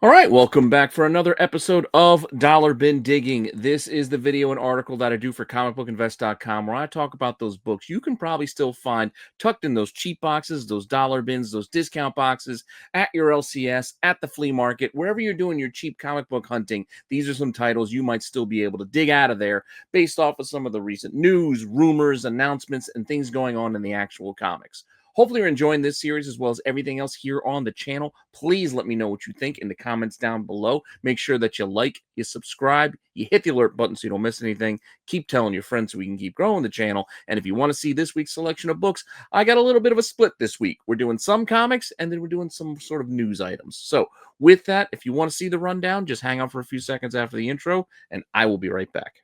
All right, welcome back for another episode of Dollar Bin Digging. This is the video and article that I do for comicbookinvest.com where I talk about those books you can probably still find tucked in those cheap boxes, those dollar bins, those discount boxes at your LCS, at the flea market, wherever you're doing your cheap comic book hunting. These are some titles you might still be able to dig out of there based off of some of the recent news, rumors, announcements, and things going on in the actual comics. Hopefully you're enjoying this series as well as everything else here on the channel. Please let me know what you think in the comments down below. Make sure that you like, you subscribe, you hit the alert button so you don't miss anything. Keep telling your friends so we can keep growing the channel. And if you want to see this week's selection of books, I got a little bit of a split this week. We're doing some comics and then we're doing some sort of news items. So with that, if you want to see the rundown, just hang on for a few seconds after the intro and I will be right back.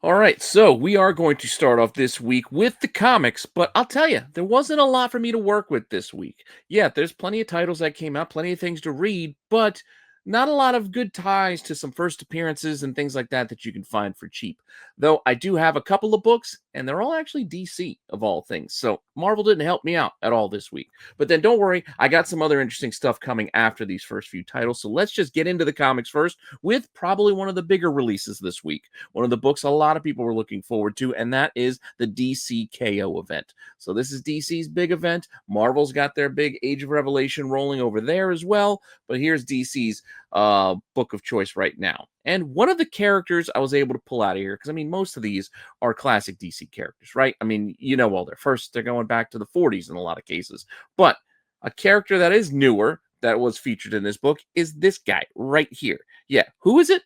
All right, so we are going to start off this week with the comics, but I'll tell you, there wasn't a lot for me to work with this week. Yeah, there's plenty of titles that came out, plenty of things to read, but not a lot of good ties to some first appearances and things like that that you can find for cheap. Though I do have a couple of books, and they're all actually DC of all things. So Marvel didn't help me out at all this week. But then don't worry, I got some other interesting stuff coming after these first few titles. So let's just get into the comics first with probably one of the bigger releases this week. One of the books a lot of people were looking forward to, and that is the DC KO event. So this is DC's big event. Marvel's got their big Age of Revelation rolling over there as well. But here's DC's book of choice right now. And one of the characters I was able to pull out of here, because I mean, most of these are classic DC characters, right? I mean, you know, well, they're going back to the 40s in a lot of cases. But a character that is newer that was featured in this book is this guy right here. Yeah, who is it?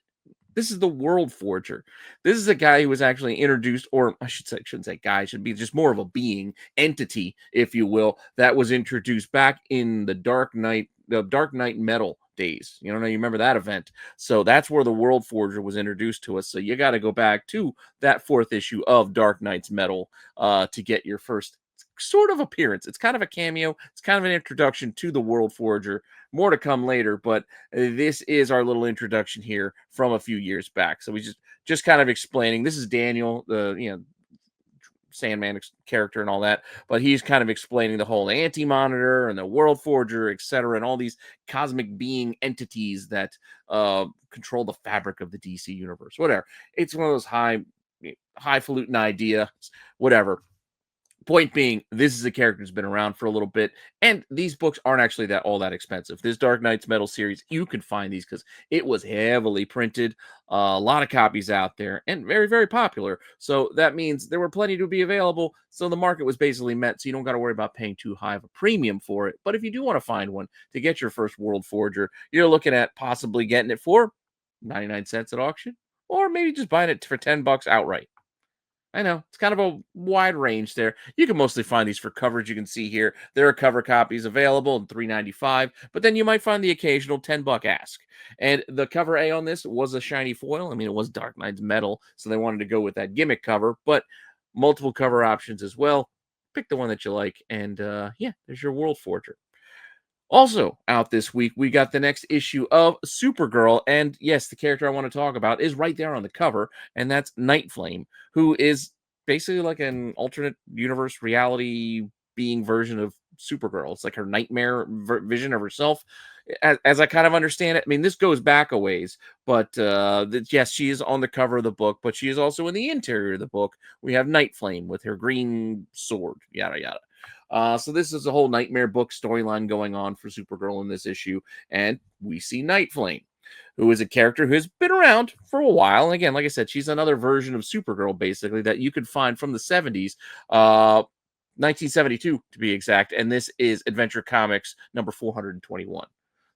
This is the World Forger. This is a guy who was actually introduced, or I shouldn't say guy, should be just more of a being, entity, if you will, that was introduced back in the Dark Knight Metal days. You know, you remember that event. So that's where the World Forger was introduced to us. So you got to go back to that fourth issue of Dark Knight's Metal to get your first sort of appearance. It's kind of a cameo. It's kind of an introduction to the World Forger. More to come later, but this is our little introduction here from a few years back. So we just kind of explaining. This is Daniel, the Sandman character and all that, but he's kind of explaining the whole anti-monitor and the World Forger, etc., and all these cosmic being entities that control the fabric of the DC universe. Whatever. It's one of those highfalutin ideas. Whatever. Point being, this is a character who's been around for a little bit, and these books aren't actually all that expensive. This Dark Knight's Metal series, you can find these because it was heavily printed, a lot of copies out there, and very, very popular. So that means there were plenty to be available, so the market was basically met, so you don't got to worry about paying too high of a premium for it. But if you do want to find one to get your first World Forger, you're looking at possibly getting it for 99 cents at auction, or maybe just buying it for $10 outright. I know, it's kind of a wide range there. You can mostly find these for coverage. You can see here, there are cover copies available in $3.95, but then you might find the occasional $10 ask. And the cover A on this was a shiny foil. I mean, it was Dark Knight's Metal, so they wanted to go with that gimmick cover, but multiple cover options as well. Pick the one that you like, and yeah, there's your World Forger. Also out this week, we got the next issue of Supergirl. And yes, the character I want to talk about is right there on the cover, and that's Nightflame, who is basically like an alternate universe reality being version of Supergirl. It's like her nightmare vision of herself. As I kind of understand it, I mean, this goes back a ways, but yes, she is on the cover of the book, but she is also in the interior of the book. We have Nightflame with her green sword, yada, yada. So this is a whole nightmare book storyline going on for Supergirl in this issue, and we see Nightflame, who is a character who has been around for a while. And again, like I said, she's another version of Supergirl, basically, that you could find from the 70s, 1972 to be exact, and this is Adventure Comics number 421.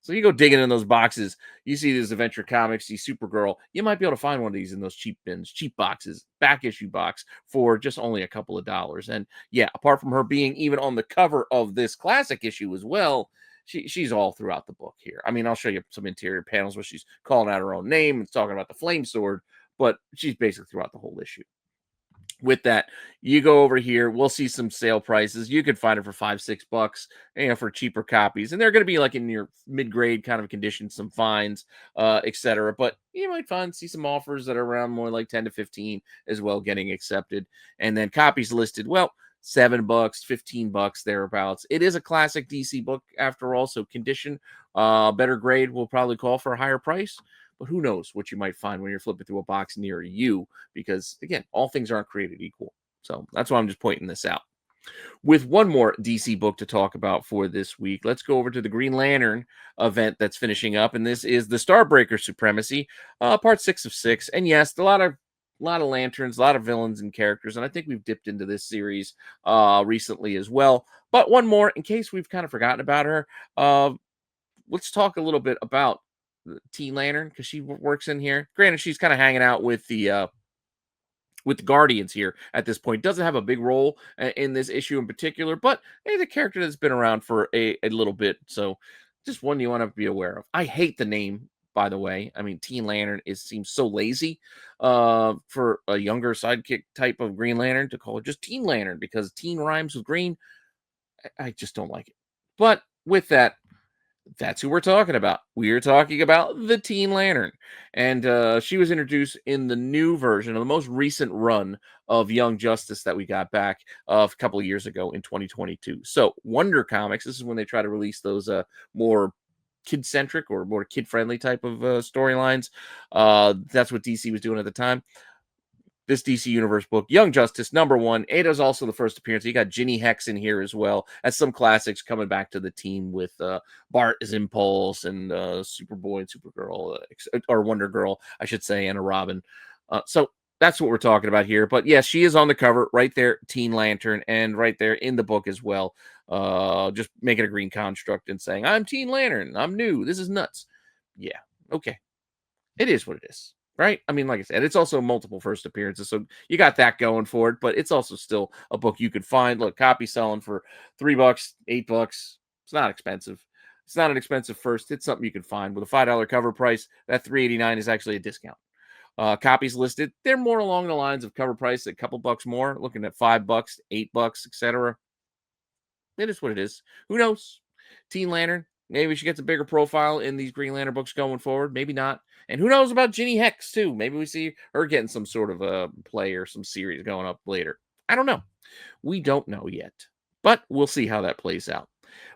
So you go digging in those boxes, you see these Adventure Comics, see Supergirl, you might be able to find one of these in those cheap bins, cheap boxes, back issue box for just only a couple of dollars. And yeah, apart from her being even on the cover of this classic issue as well, she's all throughout the book here. I mean, I'll show you some interior panels where she's calling out her own name and talking about the flame sword, but she's basically throughout the whole issue. With that, you go over here, we'll see some sale prices. You could find it for 5 6 bucks, for cheaper copies, and they're going to be like in your mid-grade kind of condition, some fines, etc. But you might see some offers that are around more like 10 to 15 as well, getting accepted. And then copies listed, well, $7, $15 thereabouts. It is a classic DC book after all, so condition, better grade will probably call for a higher price. But who knows what you might find when you're flipping through a box near you, because again, all things aren't created equal. So that's why I'm just pointing this out. With one more DC book to talk about for this week, let's go over to the Green Lantern event that's finishing up, and this is the Starbreaker Supremacy, part 6 of 6. And yes, a lot of lanterns, a lot of villains and characters, and I think we've dipped into this series recently as well. But one more, in case we've kind of forgotten about her, let's talk a little bit about Teen Lantern, because she works in here. Granted, she's kind of hanging out with the Guardians here at this point. Doesn't have a big role in this issue in particular, but it's a character that's been around for a little bit. So just one you want to be aware of. I hate the name, by the way. I mean, Teen Lantern seems so lazy for a younger sidekick type of Green Lantern to call it just Teen Lantern, because teen rhymes with green. I just don't like it. But with that, that's who we're talking about. We are talking about the Teen Lantern. And she was introduced in the new version of the most recent run of Young Justice that we got back a couple of years ago in 2022. So Wonder Comics, this is when they try to release those more kid-centric or more kid-friendly type of storylines. That's what DC was doing at the time. This DC Universe book, Young Justice #1. Ada's also the first appearance. You got Ginny Hex in here as well as some classics coming back to the team with Bart as Impulse and Superboy and Supergirl, or Wonder Girl, I should say, and a Robin. So that's what we're talking about here. But yes, she is on the cover right there, Teen Lantern, and right there in the book as well. Just making a green construct and saying, I'm Teen Lantern. I'm new. This is nuts. Yeah. Okay. It is what it is. Right? I mean, like I said, it's also multiple first appearances, so you got that going for it, but it's also still a book you could find. Look, copy selling for $3, $8. It's not expensive. It's not an expensive first. It's something you can find with a $5 cover price. That $3.89 is actually a discount. Copies listed, they're more along the lines of cover price, a couple bucks more, looking at $5, $8, etc. It is what it is. Who knows? Teen Lantern. Maybe she gets a bigger profile in these Green Lantern books going forward. Maybe not. And who knows about Ginny Hex, too? Maybe we see her getting some sort of a play or some series going up later. I don't know. We don't know yet. But we'll see how that plays out.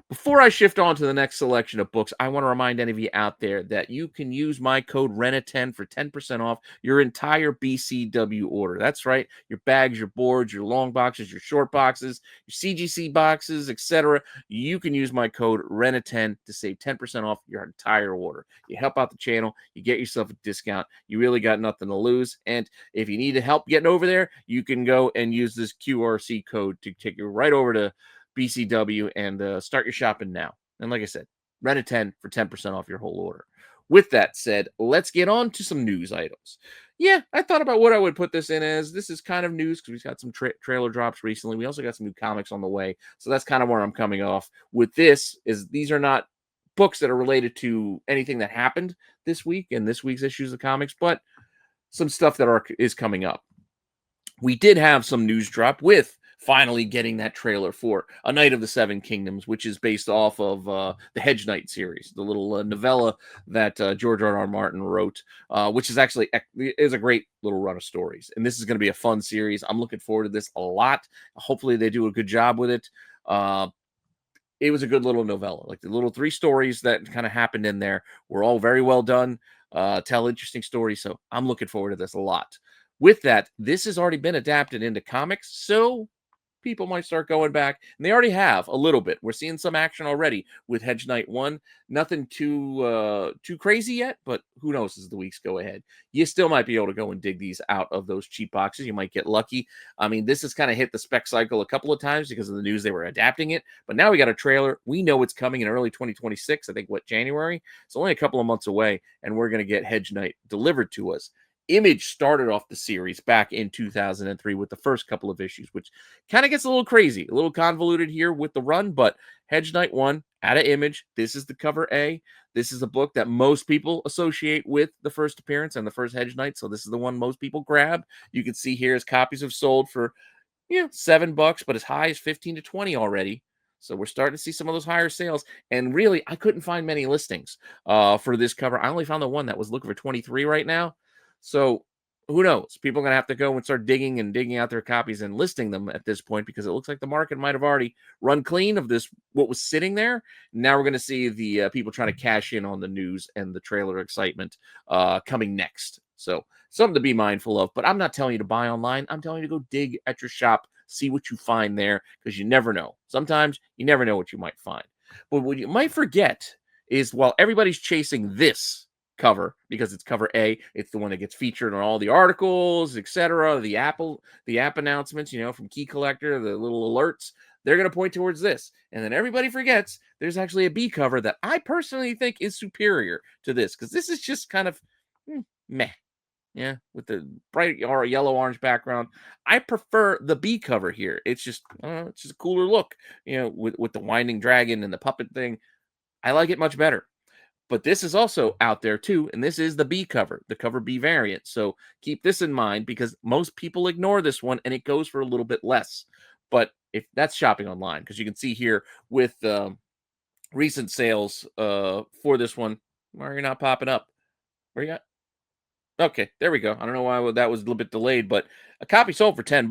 Before I shift on to the next selection of books, I want to remind any of you out there that you can use my code RENA10 for 10% off your entire BCW order. That's right. Your bags, your boards, your long boxes, your short boxes, your CGC boxes, etc. You can use my code RENA10 to save 10% off your entire order. You help out the channel. You get yourself a discount. You really got nothing to lose. And if you need help getting over there, you can go and use this QRC code to take you right over to BCW and start your shopping now. And like I said, rent a 10 for 10% off your whole order. With that said, let's get on to some news items. Yeah, I thought about what I would put this in as. This is kind of news because we've got some trailer drops recently. We also got some new comics on the way. So that's kind of where I'm coming off with this. Is these are not books that are related to anything that happened this week and this week's issues of comics, but some stuff that is coming up. We did have some news drop with finally getting that trailer for A Knight of the Seven Kingdoms, which is based off of the Hedge Knight series, the little novella that George R.R. Martin wrote, which is actually is a great little run of stories. And this is going to be a fun series. I'm looking forward to this a lot. Hopefully they do a good job with it. It was a good little novella. Like the little 3 stories that kind of happened in there were all very well done, tell interesting stories. So I'm looking forward to this a lot. With that, this has already been adapted into comics, so people might start going back, and they already have a little bit. We're seeing some action already with Hedge Knight 1. Nothing too crazy yet, but who knows as the weeks go ahead. You still might be able to go and dig these out of those cheap boxes. You might get lucky. I mean, this has kind of hit the spec cycle a couple of times because of the news they were adapting it, but now we got a trailer. We know it's coming in early 2026. I think, January? It's only a couple of months away, and we're going to get Hedge Knight delivered to us Image started off the series back in 2003 with the first couple of issues, which kind of gets a little crazy, a little convoluted here with the run, but Hedge Knight 1 out of Image. This is the cover A. This is a book that most people associate with the first appearance and the first Hedge Knight, so this is the one most people grab. You can see here as copies have sold for $7, but as high as 15 to 20 already. So we're starting to see some of those higher sales. And really, I couldn't find many listings for this cover. I only found the one that was looking for 23 right now. So who knows? People are going to have to go and start digging and digging out their copies and listing them at this point, because it looks like the market might have already run clean of this, what was sitting there. Now we're going to see the people trying to cash in on the news and the trailer excitement coming next. So something to be mindful of. But I'm not telling you to buy online. I'm telling you to go dig at your shop, see what you find there, because you never know. Sometimes you never know what you might find. But what you might forget is, while everybody's chasing this cover because it's cover A, it's the one that gets featured on all the articles, etc., the app announcements, from Key Collector, the little alerts, they're going to point towards this. And then everybody forgets there's actually a B cover that I personally think is superior to this, because this is just kind of meh. Yeah, with the bright or yellow orange background. I prefer the B cover here. It's just a cooler look, with the winding dragon and the puppet thing. I like it much better. But this is also out there too, and this is the B cover, the cover B variant. So keep this in mind, because most people ignore this one and it goes for a little bit less. But if that's shopping online, because you can see here with recent sales for this one, why are you not popping up? Where you at? Okay, there we go. I don't know why that was a little bit delayed, but a copy sold for $10,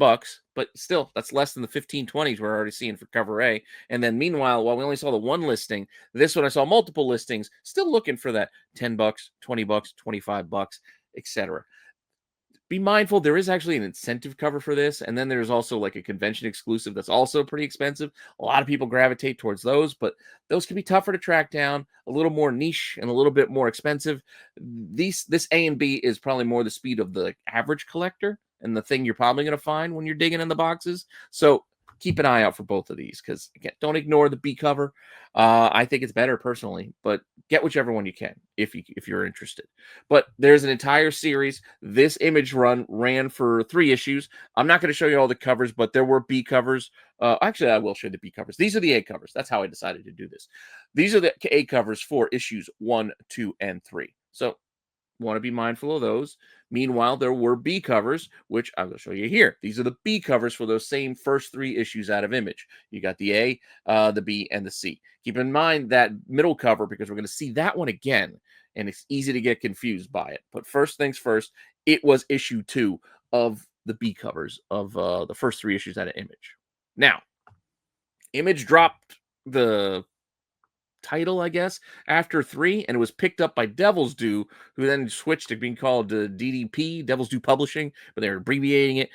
but still, that's less than the 15-20s we're already seeing for cover A. And then meanwhile, while we only saw the one listing, this one I saw multiple listings, still looking for that $10, $20, $25, etc. Be mindful, there is actually an incentive cover for this, and then there's also like a convention exclusive that's also pretty expensive. A lot of people gravitate towards those, but those can be tougher to track down, a little more niche and a little bit more expensive. This A and B is probably more the speed of the average collector and the thing you're probably going to find when you're digging in the boxes. So keep an eye out for both of these, because again, don't ignore the B cover. I think it's better personally, but get whichever one you can if you're interested. But there's an entire series. This Image run ran for 3 issues. I'm not going to show you all the covers, but there were B covers. Actually, I will show the B covers. These are the A covers. That's how I decided to do this. These are the A covers for issues 1, 2, and 3. So want to be mindful of those. Meanwhile, there were B covers, which I will show you here. These are the B covers for those same first 3 issues out of Image. You got the A, the B, and the C. Keep in mind that middle cover, because we're going to see that one again, and it's easy to get confused by it. But first things first, it was issue 2 of the B covers of the first 3 issues out of Image. Now, Image dropped the title, I guess, after 3, and it was picked up by Devil's Due, who then switched to being called DDP, Devil's Due Publishing, but they're abbreviating it.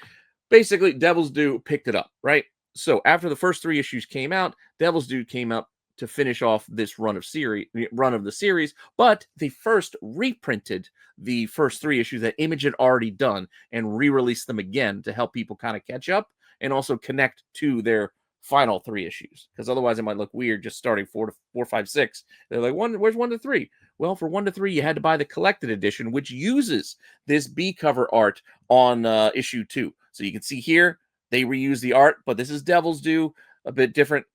Basically, Devil's Due picked it up, right? So after the first 3 issues came out, Devil's Due came up to finish off this run of the series, but they first reprinted the first 3 issues that Image had already done and re-released them again to help people kind of catch up and also connect to their final 3 issues, because otherwise it might look weird just starting 4, 5, 6. They're like, where's 1 to 3? Well, for 1 to 3, you had to buy the collected edition, which uses this B cover art on issue 2. So you can see here they reuse the art, but this is Devil's Due, a bit different.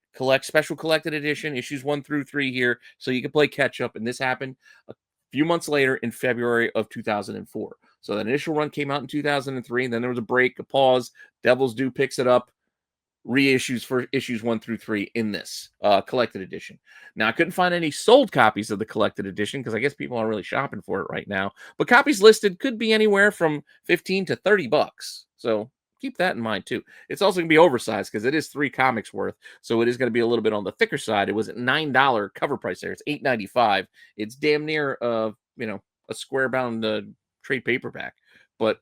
Special collected edition, issues 1 through 3 here, so you can play catch up. And this happened a few months later in February of 2004. So that initial run came out in 2003, and then there was a break, a pause. Devil's Due picks it up, reissues for issues 1 through 3 in this collected edition. Now, I couldn't find any sold copies of the collected edition, because I guess people aren't really shopping for it right now. But copies listed could be anywhere from $15 to $30. So keep that in mind too. It's also going to be oversized, because it is 3 comics worth, so it is going to be a little bit on the thicker side. It was at $9 cover price there. It's $8.95. It's damn near a square bound trade paperback, but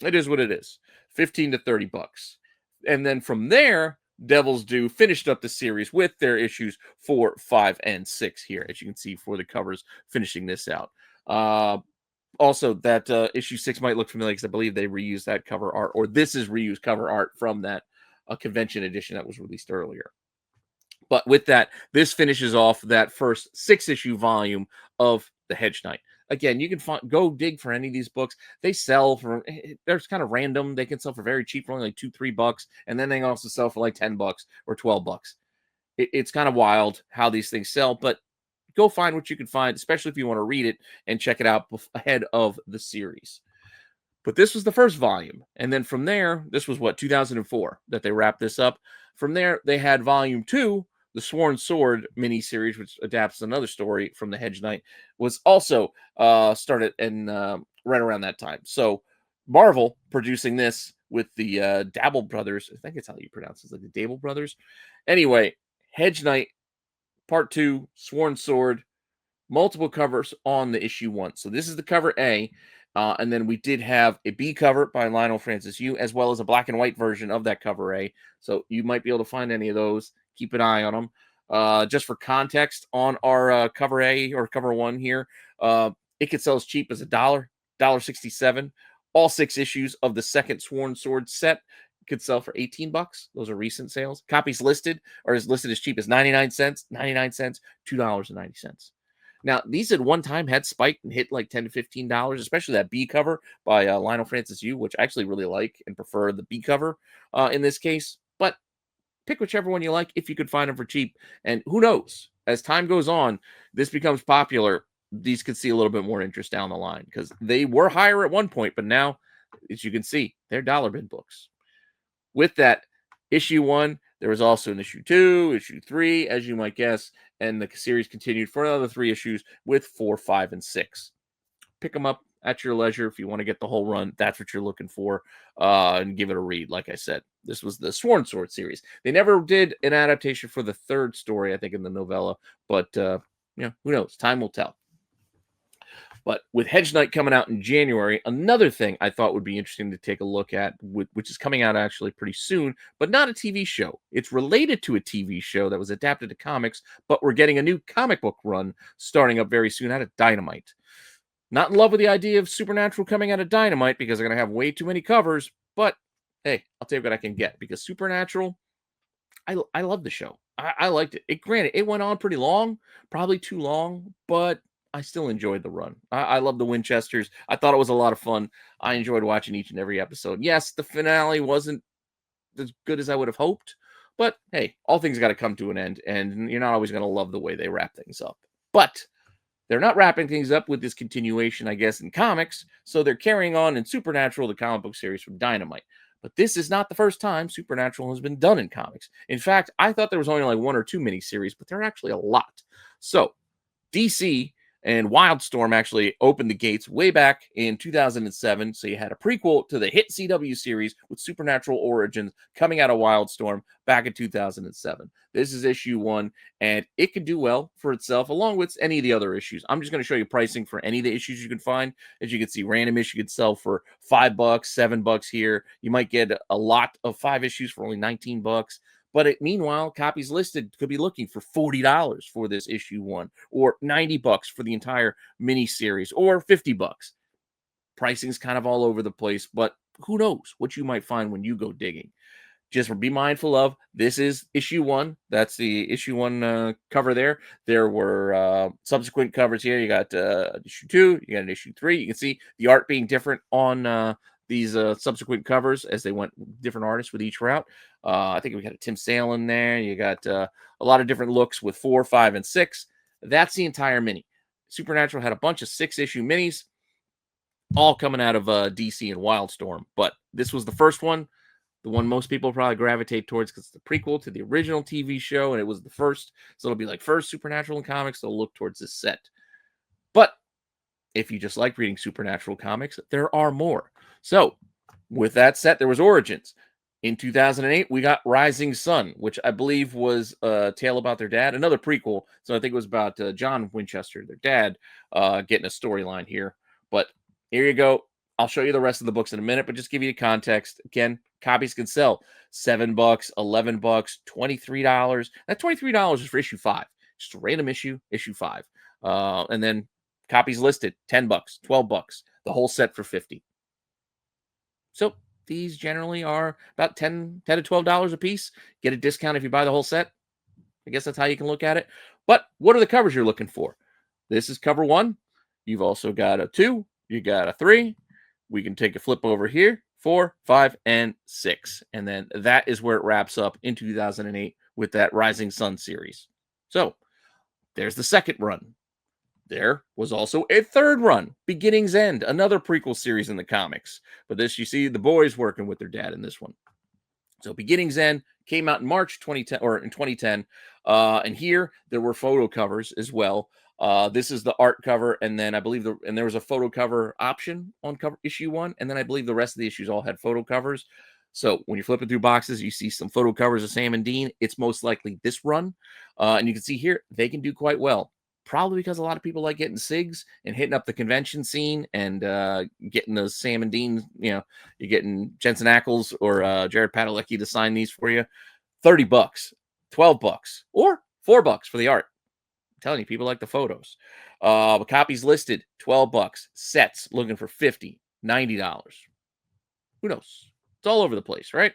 it is what it is. $15 to $30. And then from there, Devil's Due finished up the series with their issues 4, 5, and 6 here, as you can see for the covers finishing this out. Also, that issue 6 might look familiar, because I believe they reused that cover art, or this is reused cover art from that convention edition that was released earlier. But with that, this finishes off that first 6-issue volume of the Hedge Knight. again, you can go dig for any of these books. They sell for, they're kind of random. They can sell for very cheap, for only like $2-3, and then they also sell for like $10 or $12. It's kind of wild how these things sell, but go find what you can find, especially if you want to read it and check it out ahead of the series. But this was the first volume. And then from there, this was what, 2004 that they wrapped this up. From there, they had volume 2, the Sworn Sword miniseries, which adapts another story from the Hedge Knight, was also started and right around that time. So Marvel producing this with the Dabble brothers. I think it's how you pronounce it, like the Dable brothers. Anyway, Hedge Knight Part 2, Sworn Sword, multiple covers on the issue 1. So this is the cover A. And then we did have a B cover by Lionel Francis Yu, as well as a black and white version of that cover A. So you might be able to find any of those. Keep an eye on them. Just for context, on our cover A or cover 1 here, it could sell as cheap as $1.67. All 6 issues of the second Sworn Sword set could sell for $18. Those are recent sales. Copies listed or is listed as cheap as 99 cents, $2.90. Now, these at one time had spiked and hit like $10 to $15, especially that B cover by Lionel Francis Yu, which I actually really like and prefer the B cover in this case. But pick whichever one you like if you could find them for cheap. And who knows, as time goes on, this becomes popular. These could see a little bit more interest down the line because they were higher at one point, but now, as you can see, they're dollar bin books. With that, issue 1, there was also an issue 2, issue 3, as you might guess, and the series continued for another 3 issues with 4, 5, and 6. Pick them up at your leisure if you want to get the whole run. That's what you're looking for, and give it a read. Like I said, this was the Sworn Sword series. They never did an adaptation for the 3rd story, I think, in the novella, but who knows? Time will tell. But with Hedge Knight coming out in January, another thing I thought would be interesting to take a look at, which is coming out actually pretty soon, but not a TV show. It's related to a TV show that was adapted to comics, but we're getting a new comic book run starting up very soon out of Dynamite. Not in love with the idea of Supernatural coming out of Dynamite because they're going to have way too many covers, but hey, I'll tell you what I can get because Supernatural, I love the show. I liked it. Granted, it went on pretty long, probably too long, but I still enjoyed the run. I love the Winchesters. I thought it was a lot of fun. I enjoyed watching each and every episode. Yes, the finale wasn't as good as I would have hoped, but hey, all things got to come to an end, and you're not always going to love the way they wrap things up. But they're not wrapping things up with this continuation, I guess, in comics, so they're carrying on in Supernatural, the comic book series from Dynamite. But this is not the first time Supernatural has been done in comics. In fact, I thought there was only like 1 or 2 miniseries, but there are actually a lot. So, DC and Wildstorm actually opened the gates way back in 2007. So you had a prequel to the hit CW series with Supernatural Origins coming out of Wildstorm back in 2007. This is issue 1, and it could do well for itself along with any of the other issues. I'm just going to show you pricing for any of the issues you can find. As you can see, random issue could sell for $5, $7 here. You might get a lot of 5 issues for only $19. But meanwhile, copies listed could be looking for $40 for this issue 1, or $90 for the entire mini series, or $50. Pricing's kind of all over the place, but who knows what you might find when you go digging. Just be mindful of this is issue 1. That's the issue 1 cover there. There were subsequent covers here. You got issue 2, you got an issue 3. You can see the art being different on these subsequent covers as they went different artists with each route. I think we got a Tim Sale in there. You got a lot of different looks with 4, 5, and 6. That's the entire mini. Supernatural had a bunch of 6-issue minis, all coming out of DC and Wildstorm. But this was the first one, the one most people probably gravitate towards because it's the prequel to the original TV show, and it was the first. So it'll be like first Supernatural in comics. They'll look towards this set. But if you just like reading Supernatural comics, there are more. So with that set, there was Origins. In 2008, we got Rising Sun, which I believe was a tale about their dad, another prequel. So I think it was about John Winchester, their dad, getting a storyline here. But here you go. I'll show you the rest of the books in a minute, but just give you the context. Again, copies can sell $7, $11, $23. That $23 is for issue 5. Just a random issue, issue 5. And then copies listed, $10, $12. The whole set for $50. So these generally are about $10 to $12 a piece. Get a discount if you buy the whole set. I guess that's how you can look at it. But what are the covers you're looking for? This is cover 1. You've also got a 2. You got a 3. We can take a flip over here. 4, 5, and 6. And then that is where it wraps up in 2008 with that Rising Sun series. So there's the second run. There was also a third run, Beginning's End, another prequel series in the comics. But this, you see the boys working with their dad in this one. So Beginning's End came out in March 2010, or in 2010. And here there were photo covers as well. This is the art cover, and then I believe there was a photo cover option on cover issue 1, and then I believe the rest of the issues all had photo covers. So when you're flipping through boxes, you see some photo covers of Sam and Dean. It's most likely this run, and you can see here they can do quite well. Probably because a lot of people like getting SIGs and hitting up the convention scene and getting those Sam and Dean. You're getting Jensen Ackles or Jared Padalecki to sign these for you. $30, $12, or $4 for the art. I'm telling you, people like the photos. Copies listed, $12. Sets looking for $50, $90. Who knows? It's all over the place, right?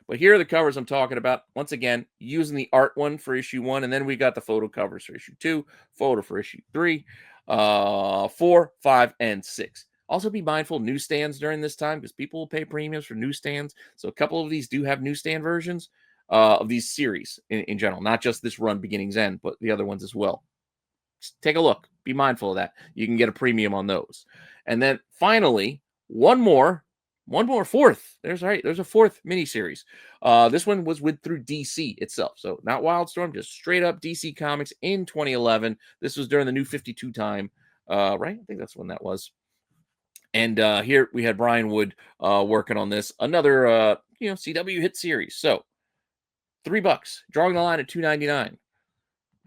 But here are the covers I'm talking about. Once again, using the art one for issue 1, and then we got the photo covers for issue 2, photo for issue 3, 4, 5, and 6. Also be mindful newsstands during this time because people will pay premiums for newsstands. So a couple of these do have newsstand versions of these series in general, not just this run Beginning's End, but the other ones as well. Just take a look. Be mindful of that. You can get a premium on those. And then finally, one more fourth. There's a fourth miniseries. This one was through DC itself. So not Wildstorm, just straight up DC Comics in 2011. This was during the New 52 time, right? I think that's when that was. And here we had Brian Wood working on this. Another CW hit series. So $3, drawing the line at $2.99.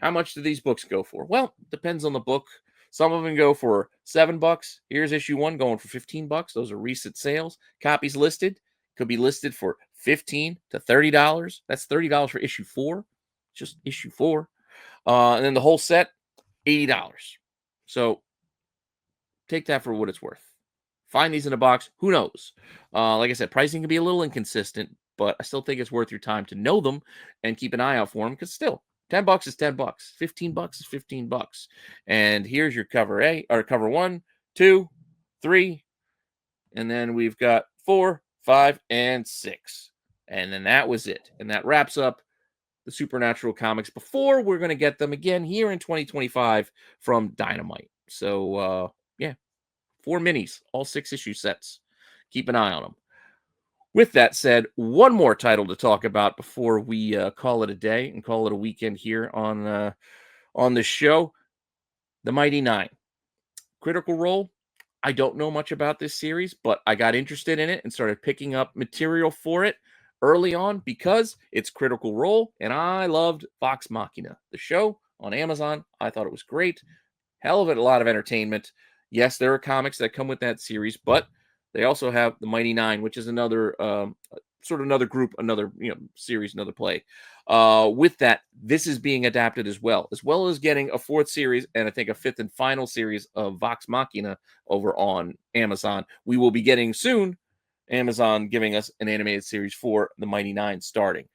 How much do these books go for? Well, depends on the book. Some of them go for $7. Here's issue 1 going for $15. Those are recent sales. Copies listed could be listed for $15 to $30. That's $30 for issue 4. Just issue 4. And then the whole set, $80. So take that for what it's worth. Find these in a box. Who knows? Like I said, pricing can be a little inconsistent, but I still think it's worth your time to know them and keep an eye out for them because still, $10 is $10. $15 is $15. And here's your cover A, or cover 1, 2, 3. And then we've got 4, 5, and 6. And then that was it. And that wraps up the Supernatural comics before we're going to get them again here in 2025 from Dynamite. So, 4 minis, all 6 issue sets. Keep an eye on them. With that said, one more title to talk about before we call it a day and call it a weekend here on the show. The Mighty Nine. Critical Role. I don't know much about this series, but I got interested in it and started picking up material for it early on because it's Critical Role, and I loved Vox Machina, the show on Amazon. I thought it was great. Hell of a lot of entertainment. Yes, there are comics that come with that series, but they also have the Mighty Nine, which is another sort of another group, another series, another play. With that, this is being adapted as well as getting a 4th series and I think a 5th and final series of Vox Machina over on Amazon. We will be getting soon Amazon giving us an animated series for the Mighty Nine starting.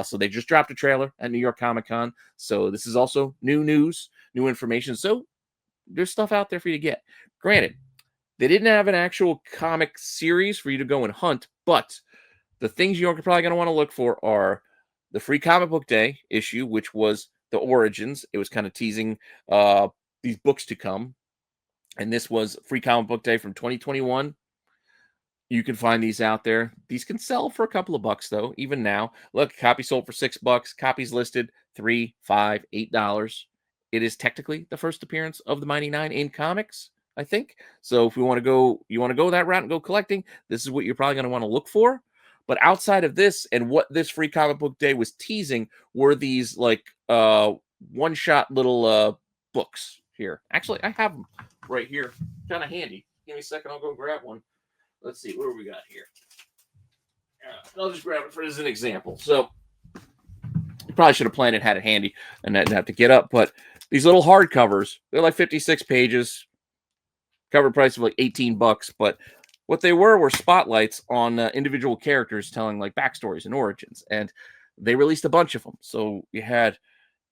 So they just dropped a trailer at New York Comic Con. So this is also new news, new information. So there's stuff out there for you to get. Granted, they didn't have an actual comic series for you to go and hunt, but the things you're probably going to want to look for are the Free Comic Book Day issue, which was the Origins. It was kind of teasing these books to come. And this was Free Comic Book Day from 2021. You can find these out there. These can sell for a couple of bucks, though, even now. Look, copy sold for $6. Copies listed $3, $5, $8. It is technically the first appearance of the Mighty Nine in comics, I think. So if you want to go that route and go collecting, this is what you're probably going to want to look for. But outside of this, and what this Free Comic Book Day was teasing, were these like one-shot little books here. Actually, I have them right here, kind of handy. Give me a second, I'll go grab one. Let's see, what do we got here? I'll just grab it for as an example. So you probably should have planned it, had it handy, and didn't have to get up. But these little hardcovers, they're like 56 pages. Cover price of like $18, but what they were spotlights on individual characters telling like backstories and origins, and they released a bunch of them. So you had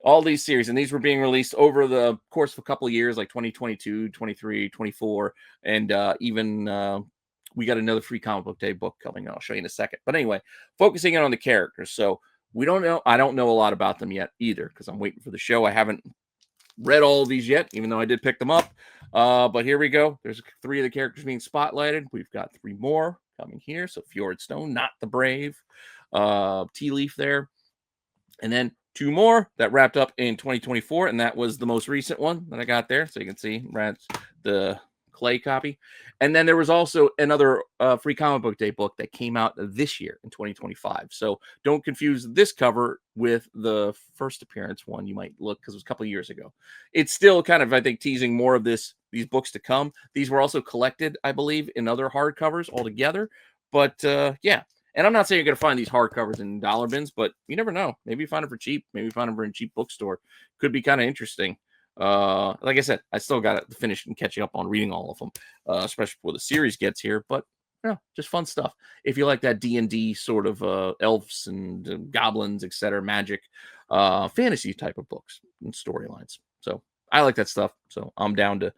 All these series, and these were being released over the course of a couple of years, like 2022, 23, 24, and even we got another free comic book day book coming. I'll show you in a second. But anyway, focusing in on the characters. So we don't know. I don't know a lot about them yet either because I'm waiting for the show. I haven't read all of these yet, even though I did pick them up. But here we go. There's 3 of the characters being spotlighted. We've got 3 more coming here. So Fjord Stone, not the Brave. Tea Leaf there. And then 2 more that wrapped up in 2024. And that was the most recent one that I got there. So you can see that's the clay copy. And then there was also another free comic book day book that came out this year in 2025. So don't confuse this cover with the first appearance one. You might look because it was a couple of years ago. It's still kind of, I think, teasing more of these books to come. These were also collected, I believe, in other hardcovers altogether. But yeah. And I'm not saying you're going to find these hardcovers in dollar bins, but you never know. Maybe you find them for cheap. Maybe you find them in a cheap bookstore. Could be kind of interesting. Like I said, I still got to finish and catching up on reading all of them, especially before the series gets here. But just fun stuff. If you like that D&D sort of elves and goblins, etc., magic, fantasy type of books and storylines. So I like that stuff. So I'm down to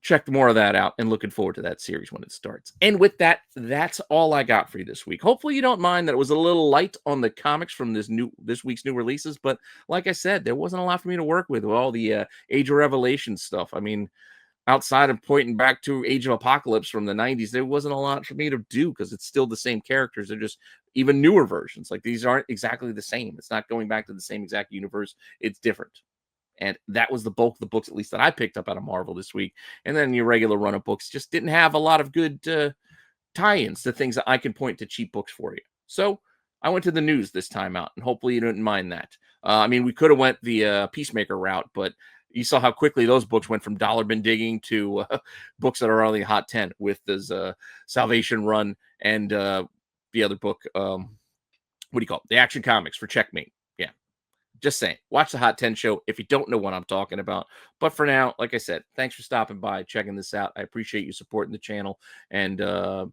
check more of that out and looking forward to that series when it starts. And with that, that's all I got for you this week. Hopefully you don't mind that it was a little light on the comics from this week's new releases, but like I said, there wasn't a lot for me to work with all the Age of Revelation stuff. I mean, outside of pointing back to Age of Apocalypse from the 90s, there wasn't a lot for me to do because it's still the same characters. They're just even newer versions. Like these aren't exactly the same. It's not going back to the same exact universe. It's different. And that was the bulk of the books, at least that I picked up out of Marvel this week. And then your regular run of books just didn't have a lot of good tie-ins to things that I can point to cheap books for you. So I went to the news this time out, and hopefully you didn't mind that. I mean, we could have went the Peacemaker route, but you saw how quickly those books went from dollar bin digging to books that are only hot 10 with this Salvation Run and the other book. What do you call it? The Action Comics for Checkmate. Just saying, watch the Hot 10 show if you don't know what I'm talking about. But for now, like I said, thanks for stopping by, checking this out. I appreciate you supporting the channel and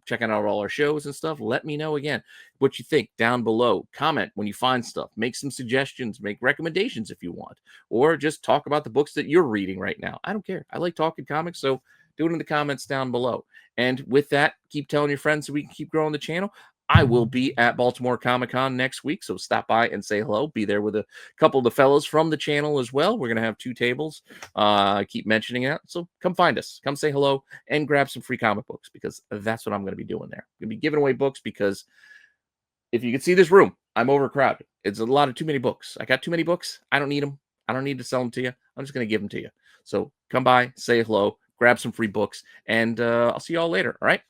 checking out all our shows and stuff. Let me know again what you think down below. Comment when you find stuff. Make some suggestions. Make recommendations if you want. Or just talk about the books that you're reading right now. I don't care. I like talking comics, so do it in the comments down below. And with that, keep telling your friends so we can keep growing the channel. I will be at Baltimore Comic-Con next week, so stop by and say hello. Be there with a couple of the fellows from the channel as well. We're going to have 2 tables. I keep mentioning that, so come find us. Come say hello and grab some free comic books because that's what I'm going to be doing there. I'm going to be giving away books because if you can see this room, I'm overcrowded. It's a lot of too many books. I got too many books. I don't need them. I don't need to sell them to you. I'm just going to give them to you. So come by, say hello, grab some free books, and I'll see you all later, all right?